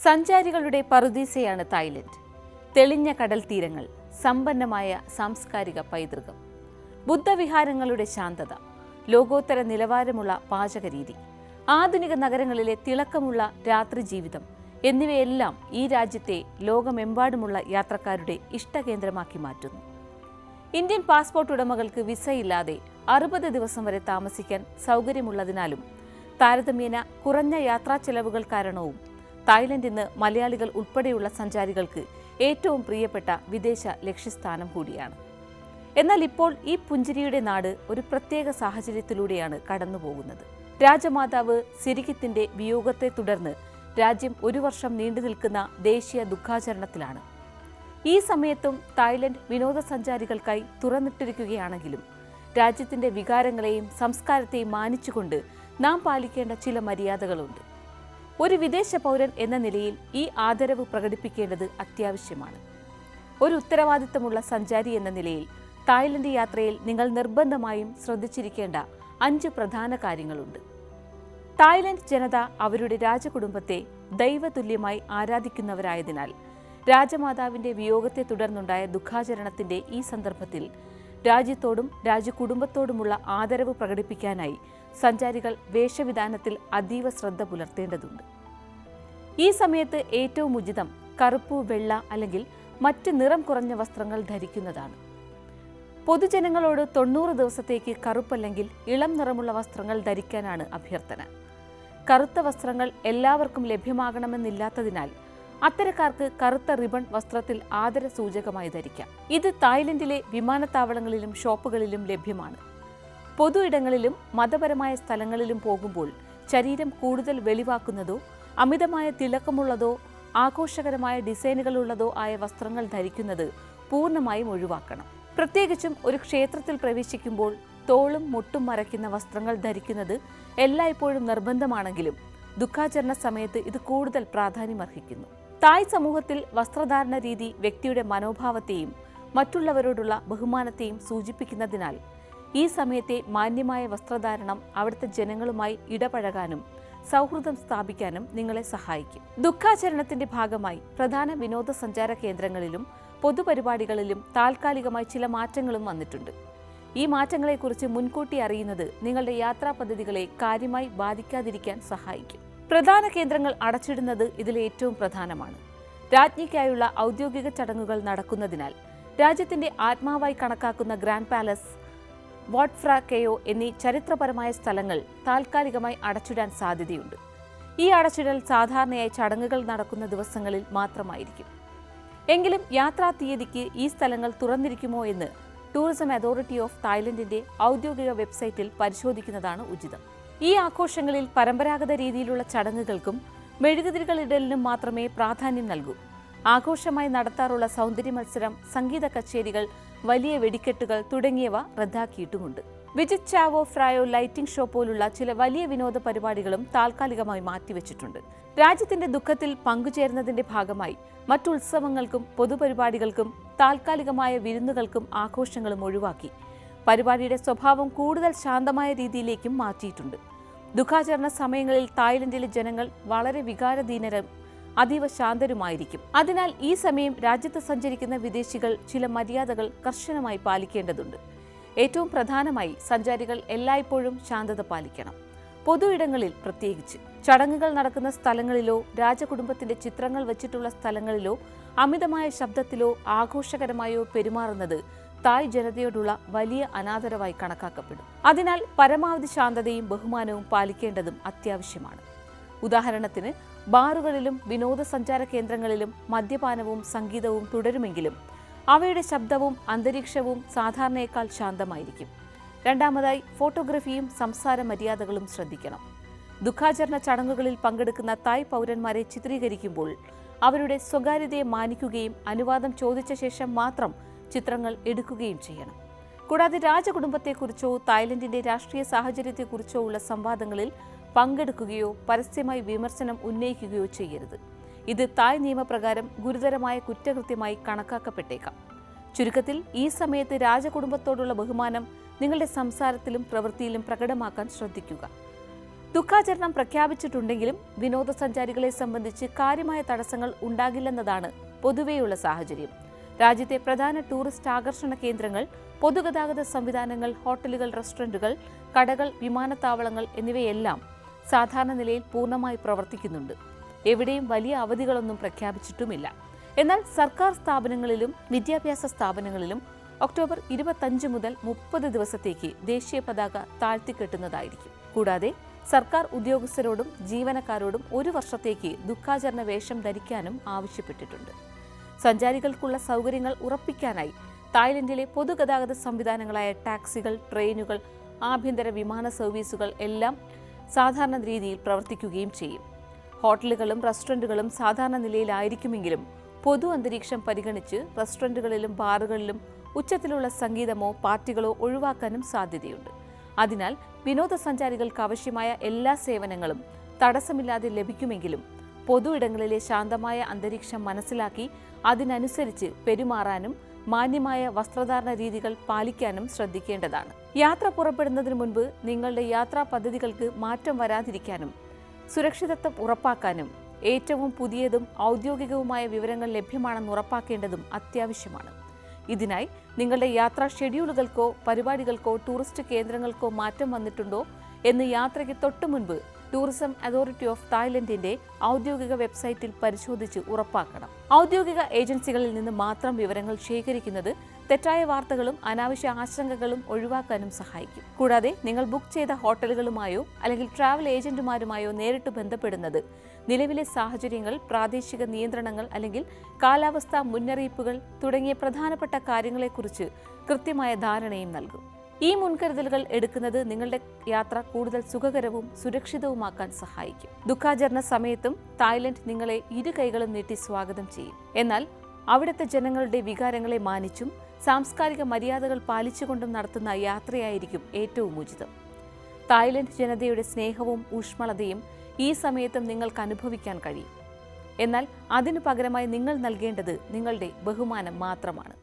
സഞ്ചാരികളുടെ പറുദീസയാണ് തായ്ലൻഡ്. തെളിഞ്ഞ കടൽ തീരങ്ങൾ, സമ്പന്നമായ സാംസ്കാരിക പൈതൃകം, ബുദ്ധവിഹാരങ്ങളുടെ ശാന്തത, ലോകോത്തര നിലവാരമുള്ള പാചകരീതി, ആധുനിക നഗരങ്ങളിലെ തിളക്കമുള്ള രാത്രി ജീവിതം എന്നിവയെല്ലാം ഈ രാജ്യത്തെ ലോകമെമ്പാടുമുള്ള യാത്രക്കാരുടെ ഇഷ്ടകേന്ദ്രമാക്കി മാറ്റുന്നു. ഇന്ത്യൻ പാസ്പോർട്ട് ഉടമകൾക്ക് വിസയില്ലാതെ 60 ദിവസം വരെ താമസിക്കാൻ സൗകര്യമുള്ളതിനാലും താരതമ്യേന കുറഞ്ഞ യാത്രാ ചെലവുകൾ കാരണവും തായ്ലൻഡ് ഇന്ന് മലയാളികൾ ഉൾപ്പെടെയുള്ള സഞ്ചാരികൾക്ക് ഏറ്റവും പ്രിയപ്പെട്ട വിദേശ ലക്ഷ്യസ്ഥാനം കൂടിയാണ്. എന്നാൽ ഇപ്പോൾ ഈ പുഞ്ചിരിയുടെ നാട് ഒരു പ്രത്യേക സാഹചര്യത്തിലൂടെയാണ് കടന്നുപോകുന്നത്. രാജമാതാവ് സിരികിത്തിന്റെ വിയോഗത്തെ തുടർന്ന് രാജ്യം 1 വർഷം നീണ്ടു നിൽക്കുന്ന ദേശീയ ദുഃഖാചരണത്തിലാണ്. ഈ സമയത്തും തായ്ലൻഡ് വിനോദസഞ്ചാരികൾക്കായി തുറന്നിട്ടിരിക്കുകയാണെങ്കിലും രാജ്യത്തിന്റെ വികാരങ്ങളെയും സംസ്കാരത്തെയും മാനിച്ചുകൊണ്ട് നാം പാലിക്കേണ്ട ചില മര്യാദകളുണ്ട്. ഒരു വിദേശ പൗരൻ എന്ന നിലയിൽ ഈ ആദരവ് പ്രകടിപ്പിക്കേണ്ടത് അത്യാവശ്യമാണ്. ഒരു ഉത്തരവാദിത്തമുള്ള സഞ്ചാരി എന്ന നിലയിൽ തായ്ലൻഡ് യാത്രയിൽ നിങ്ങൾ നിർബന്ധമായും ശ്രദ്ധിച്ചിരിക്കേണ്ട 5 പ്രധാന കാര്യങ്ങളുണ്ട്. തായ്ലൻഡ് ജനത അവരുടെ രാജകുടുംബത്തെ ദൈവതുല്യമായി ആരാധിക്കുന്നവരായതിനാൽ രാജമാതാവിന്റെ വിയോഗത്തെ തുടർന്നുണ്ടായ ദുഃഖാചരണത്തിന്റെ ഈ സന്ദർഭത്തിൽ രാജ്യത്തോടും രാജകുടുംബത്തോടുമുള്ള ആദരവ് പ്രകടിപ്പിക്കാനായി സഞ്ചാരികൾ വേഷവിധാനത്തിൽ അതീവ ശ്രദ്ധ പുലർത്തേണ്ടതുണ്ട്. ഈ സമയത്ത് ഏറ്റവും ഉചിതം കറുപ്പ്, വെള്ള അല്ലെങ്കിൽ മറ്റ് നിറം കുറഞ്ഞ വസ്ത്രങ്ങൾ ധരിക്കുന്നതാണ്. പൊതുജനങ്ങളോട് 90 ദിവസത്തേക്ക് കറുപ്പല്ലെങ്കിൽ ഇളം നിറമുള്ള വസ്ത്രങ്ങൾ ധരിക്കാനാണ് അഭ്യർത്ഥന. കറുത്ത വസ്ത്രങ്ങൾ എല്ലാവർക്കും ലഭ്യമാകണമെന്നില്ലാത്തതിനാൽ അത്തരക്കാർക്ക് കറുത്ത റിബൺ വസ്ത്രത്തിൽ ആദരസൂചകമായി ധരിക്കാം. ഇത് തായ്ലൻഡിലെ വിമാനത്താവളങ്ങളിലും ഷോപ്പുകളിലും ലഭ്യമാണ്. പൊതു ഇടങ്ങളിലും മതപരമായ സ്ഥലങ്ങളിലും പോകുമ്പോൾ ശരീരം കൂടുതൽ വെളിവാക്കുന്നതോ അമിതമായ തിളക്കമുള്ളതോ ആഘോഷകരമായ ഡിസൈനുകളുള്ളതോ ആയ വസ്ത്രങ്ങൾ ധരിക്കുന്നത് പൂർണ്ണമായും ഒഴിവാക്കണം. പ്രത്യേകിച്ചും ഒരു ക്ഷേത്രത്തിൽ പ്രവേശിക്കുമ്പോൾ തോളും മുട്ടും മറയ്ക്കുന്ന വസ്ത്രങ്ങൾ ധരിക്കുന്നത് എല്ലായ്പ്പോഴും നിർബന്ധമാണെങ്കിലും ദുഃഖാചരണ സമയത്ത് ഇത് കൂടുതൽ പ്രാധാന്യമർഹിക്കുന്നു. തായ് സമൂഹത്തിൽ വസ്ത്രധാരണ രീതി വ്യക്തിയുടെ മനോഭാവത്തെയും മറ്റുള്ളവരോടുള്ള ബഹുമാനത്തെയും സൂചിപ്പിക്കുന്നതിനാൽ ഈ സമയത്തെ മാന്യമായ വസ്ത്രധാരണം അവിടുത്തെ ജനങ്ങളുമായി ഇടപഴകാനും സൗഹൃദം സ്ഥാപിക്കാനും നിങ്ങളെ സഹായിക്കും. ദുഃഖാചരണത്തിന്റെ ഭാഗമായി പ്രധാന വിനോദസഞ്ചാര കേന്ദ്രങ്ങളിലും പൊതുപരിപാടികളിലും താൽക്കാലികമായി ചില മാറ്റങ്ങളും വന്നിട്ടുണ്ട്. ഈ മാറ്റങ്ങളെക്കുറിച്ച് മുൻകൂട്ടി അറിയുന്നത് നിങ്ങളുടെ യാത്രാ പദ്ധതികളെ കാര്യമായി ബാധിക്കാതിരിക്കാൻ സഹായിക്കും. പ്രധാന കേന്ദ്രങ്ങൾ അടച്ചിടുന്നത് ഇതിൽ ഏറ്റവും പ്രധാനമാണ്. രാജ്ഞിക്കായുള്ള ഔദ്യോഗിക ചടങ്ങുകൾ നടക്കുന്നതിനാൽ രാജ്യത്തിന്റെ ആത്മാവായി കണക്കാക്കുന്ന ഗ്രാൻഡ് പാലസ്, വാട്ട് ഫ്രാ കെയോ എന്നീ ചരിത്രപരമായ സ്ഥലങ്ങൾ താൽക്കാലികമായി അടച്ചിടാൻ സാധ്യതയുണ്ട്. ഈ അടച്ചിടൽ സാധാരണയായി ചടങ്ങുകൾ നടക്കുന്ന ദിവസങ്ങളിൽ മാത്രമായിരിക്കും. എങ്കിലും യാത്രാ തീയതിക്ക് ഈ സ്ഥലങ്ങൾ തുറന്നിരിക്കുമോ എന്ന് ടൂറിസം അതോറിറ്റി ഓഫ് തായ്ലൻഡിന്റെ ഔദ്യോഗിക വെബ്സൈറ്റിൽ പരിശോധിക്കുന്നതാണ് ഉചിതം. ഈ ആഘോഷങ്ങളിൽ പരമ്പരാഗത രീതിയിലുള്ള ചടങ്ങുകൾക്കും മെഴുകുതിരികളിടലിനും മാത്രമേ പ്രാധാന്യം നൽകൂ. ആഘോഷമായി നടത്താറുള്ള സൗന്ദര്യ മത്സരം, സംഗീത കച്ചേരികൾ, വലിയ വെടിക്കെട്ടുകൾ തുടങ്ങിയവ റദ്ദാക്കിയിട്ടുമുണ്ട്. വിജിത് ചാവോ ഫ്രായോ ലൈറ്റിംഗ് ഷോ പോലുള്ള ചില വലിയ വിനോദ പരിപാടികളും താൽക്കാലികമായി മാറ്റിവെച്ചിട്ടുണ്ട്. രാജ്യത്തിന്റെ ദുഃഖത്തിൽ പങ്കുചേരുന്നതിന്റെ ഭാഗമായി മറ്റു ഉത്സവങ്ങൾക്കും പൊതുപരിപാടികൾക്കും താൽക്കാലികമായ വിരുന്നുകൾക്കും ആഘോഷങ്ങളും ഒഴിവാക്കി പരിപാടിയുടെ സ്വഭാവം കൂടുതൽ ശാന്തമായ രീതിയിലേക്കും മാറ്റിയിട്ടുണ്ട്. ദുഃഖാചരണ സമയങ്ങളിൽ തായ്ലൻഡിലെ ജനങ്ങൾ വളരെ വികാരധീനരും അതീവ ശാന്തരുമായിരിക്കും. അതിനാൽ ഈ സമയം രാജ്യത്ത് സഞ്ചരിക്കുന്ന വിദേശികൾ ചില മര്യാദകൾ കർശനമായി പാലിക്കേണ്ടതുണ്ട്. ഏറ്റവും പ്രധാനമായി സഞ്ചാരികൾ എല്ലായ്പ്പോഴും ശാന്തത പാലിക്കണം. പൊതു ഇടങ്ങളിൽ പ്രത്യേകിച്ച് ചടങ്ങുകൾ നടക്കുന്ന സ്ഥലങ്ങളിലോ രാജകുടുംബത്തിന്റെ ചിത്രങ്ങൾ വച്ചിട്ടുള്ള സ്ഥലങ്ങളിലോ അമിതമായ ശബ്ദത്തിലോ ആഘോഷകരമായോ പെരുമാറുന്നത് തായ് ജനതയോടുള്ള വലിയ അനാദരവായി കണക്കാക്കപ്പെടും. അതിനാൽ പരമാവധി ശാന്തതയും ബഹുമാനവും പാലിക്കേണ്ടതും അത്യാവശ്യമാണ്. ഉദാഹരണത്തിന് ബാറുകളിലും വിനോദസഞ്ചാര കേന്ദ്രങ്ങളിലും മദ്യപാനവും സംഗീതവും തുടരുമെങ്കിലും അവയുടെ ശബ്ദവും അന്തരീക്ഷവും സാധാരണയേക്കാൾ ശാന്തമായിരിക്കും. രണ്ടാമതായി ഫോട്ടോഗ്രഫിയും സംസാര മര്യാദകളും ശ്രദ്ധിക്കണം. ദുഃഖാചരണ ചടങ്ങുകളിൽ പങ്കെടുക്കുന്ന തായ് പൗരന്മാരെ ചിത്രീകരിക്കുമ്പോൾ അവരുടെ സ്വകാര്യതയെ മാനിക്കുകയും അനുവാദം ചോദിച്ച ശേഷം മാത്രം ചിത്രങ്ങൾ എടുക്കുകയും ചെയ്യണം. കൂടാതെ രാജകുടുംബത്തെക്കുറിച്ചോ തായ്ലൻഡിന്റെ രാഷ്ട്രീയ സാഹചര്യത്തെക്കുറിച്ചോ ഉള്ള സംവാദങ്ങളിൽ പങ്കെടുക്കുകയോ പരസ്യമായി വിമർശനം ഉന്നയിക്കുകയോ ചെയ്യരുത്. ഇത് തായ് നിയമപ്രകാരം ഗുരുതരമായ കുറ്റകൃത്യമായി കണക്കാക്കപ്പെട്ടേക്കാം. ചുരുക്കത്തിൽ ഈ സമയത്ത് രാജകുടുംബത്തോടുള്ള ബഹുമാനം നിങ്ങളുടെ സംസാരത്തിലും പ്രവൃത്തിയിലും പ്രകടമാക്കാൻ ശ്രദ്ധിക്കുക. ദുഃഖാചരണം പ്രഖ്യാപിച്ചിട്ടുണ്ടെങ്കിലും വിനോദസഞ്ചാരികളെ സംബന്ധിച്ച് കാര്യമായ തടസ്സങ്ങൾ ഉണ്ടാകില്ലെന്നതാണ് പൊതുവെയുള്ള സാഹചര്യം. രാജ്യത്തെ പ്രധാന ടൂറിസ്റ്റ് ആകർഷണ കേന്ദ്രങ്ങൾ, പൊതുഗതാഗത സംവിധാനങ്ങൾ, ഹോട്ടലുകൾ, റെസ്റ്റോറന്റുകൾ, കടകൾ, വിമാനത്താവളങ്ങൾ എന്നിവയെല്ലാം സാധാരണ നിലയിൽ പൂർണ്ണമായി പ്രവർത്തിക്കുന്നുണ്ട്. എവിടെയും വലിയ അവധികളൊന്നും പ്രഖ്യാപിച്ചിട്ടുമില്ല. എന്നാൽ സർക്കാർ സ്ഥാപനങ്ങളിലും വിദ്യാഭ്യാസ സ്ഥാപനങ്ങളിലും ഒക്ടോബർ 25 മുതൽ 30 ദിവസത്തേക്ക് ദേശീയ പതാക താഴ്ത്തിക്കെട്ടുന്നതായിരിക്കും. കൂടാതെ സർക്കാർ ഉദ്യോഗസ്ഥരോടും ജീവനക്കാരോടും 1 വർഷത്തേക്ക് ദുഃഖാചരണ വേഷം ധരിക്കാനും ആവശ്യപ്പെട്ടിട്ടുണ്ട്. സഞ്ചാരികൾക്കുള്ള സൗകര്യങ്ങൾ ഉറപ്പിക്കാനായി തായ്ലൻഡിലെ പൊതുഗതാഗത സംവിധാനങ്ങളായ ടാക്സികൾ, ട്രെയിനുകൾ, ആഭ്യന്തര വിമാന സർവീസുകൾ എല്ലാം സാധാരണ രീതിയിൽ പ്രവർത്തിക്കുകയും ചെയ്യും. ഹോട്ടലുകളും റെസ്റ്റോറന്റുകളും സാധാരണ നിലയിലായിരിക്കുമെങ്കിലും പൊതു അന്തരീക്ഷം പരിഗണിച്ച് റെസ്റ്റോറന്റുകളിലും ബാറുകളിലും ഉച്ചത്തിലുള്ള സംഗീതമോ പാർട്ടികളോ ഒഴിവാക്കാനും സാധ്യതയുണ്ട്. അതിനാൽ വിനോദസഞ്ചാരികൾക്ക് ആവശ്യമായ എല്ലാ സേവനങ്ങളും തടസ്സമില്ലാതെ ലഭിക്കുമെങ്കിലും പൊതു ഇടങ്ങളിലെ ശാന്തമായ അന്തരീക്ഷം മനസ്സിലാക്കി അതിനനുസരിച്ച് പെരുമാറാനും മാന്യമായ വസ്ത്രധാരണ രീതികൾ പാലിക്കാനും ശ്രദ്ധിക്കേണ്ടതാണ്. യാത്ര പുറപ്പെടുന്നതിന് മുൻപ് നിങ്ങളുടെ യാത്രാ പദ്ധതികൾക്ക് മാറ്റം വരാതിരിക്കാനും സുരക്ഷിതത്വം ഉറപ്പാക്കാനും ഏറ്റവും പുതിയതും ഔദ്യോഗികവുമായ വിവരങ്ങൾ ലഭ്യമാണെന്ന് ഉറപ്പാക്കേണ്ടതും അത്യാവശ്യമാണ്. ഇതിനായി നിങ്ങളുടെ യാത്രാ ഷെഡ്യൂളുകൾക്കോ പരിപാടികൾക്കോ ടൂറിസ്റ്റ് കേന്ദ്രങ്ങൾക്കോ മാറ്റം വന്നിട്ടുണ്ടോ എന്ന് യാത്രയ്ക്ക് തൊട്ടുമുൻപ് ടൂറിസം അതോറിറ്റി ഓഫ് തായ്ലൻഡിന്റെ ഔദ്യോഗിക വെബ്സൈറ്റിൽ പരിശോധിച്ച് ഉറപ്പാക്കണം. ഔദ്യോഗിക ഏജൻസികളിൽ നിന്ന് മാത്രം വിവരങ്ങൾ ശേഖരിക്കുന്നത് തെറ്റായ വാർത്തകളും അനാവശ്യ ആശങ്കകളും ഒഴിവാക്കാനും സഹായിക്കും. കൂടാതെ നിങ്ങൾ ബുക്ക് ചെയ്ത ഹോട്ടലുകളുമായോ അല്ലെങ്കിൽ ട്രാവൽ ഏജന്റുമാരുമായോ നേരിട്ട് ബന്ധപ്പെടുന്നത് നിലവിലെ സാഹചര്യങ്ങൾ, പ്രാദേശിക നിയന്ത്രണങ്ങൾ അല്ലെങ്കിൽ കാലാവസ്ഥാ മുന്നറിയിപ്പുകൾ തുടങ്ങിയ പ്രധാനപ്പെട്ട കാര്യങ്ങളെക്കുറിച്ച് കൃത്യമായ ധാരണയും നൽകും. ഈ മുൻകരുതലുകൾ എടുക്കുന്നത് നിങ്ങളുടെ യാത്ര കൂടുതൽ സുഖകരവും സുരക്ഷിതവുമാക്കാൻ സഹായിക്കും. ദുഃഖാചരണ സമയത്തും തായ്ലൻഡ് നിങ്ങളെ 2 കൈകളും നീട്ടി സ്വാഗതം ചെയ്യും. എന്നാൽ അവിടുത്തെ ജനങ്ങളുടെ വികാരങ്ങളെ മാനിച്ചും സാംസ്കാരിക മര്യാദകൾ പാലിച്ചുകൊണ്ടും നടത്തുന്ന യാത്രയായിരിക്കും ഏറ്റവും ഉചിതം. തായ്ലൻഡ് ജനതയുടെ സ്നേഹവും ഊഷ്മളതയും ഈ സമയത്തും നിങ്ങൾക്ക് അനുഭവിക്കാൻ കഴിയും. എന്നാൽ അതിനു പകരമായി നിങ്ങൾ നൽകേണ്ടത് നിങ്ങളുടെ ബഹുമാനം മാത്രമാണ്.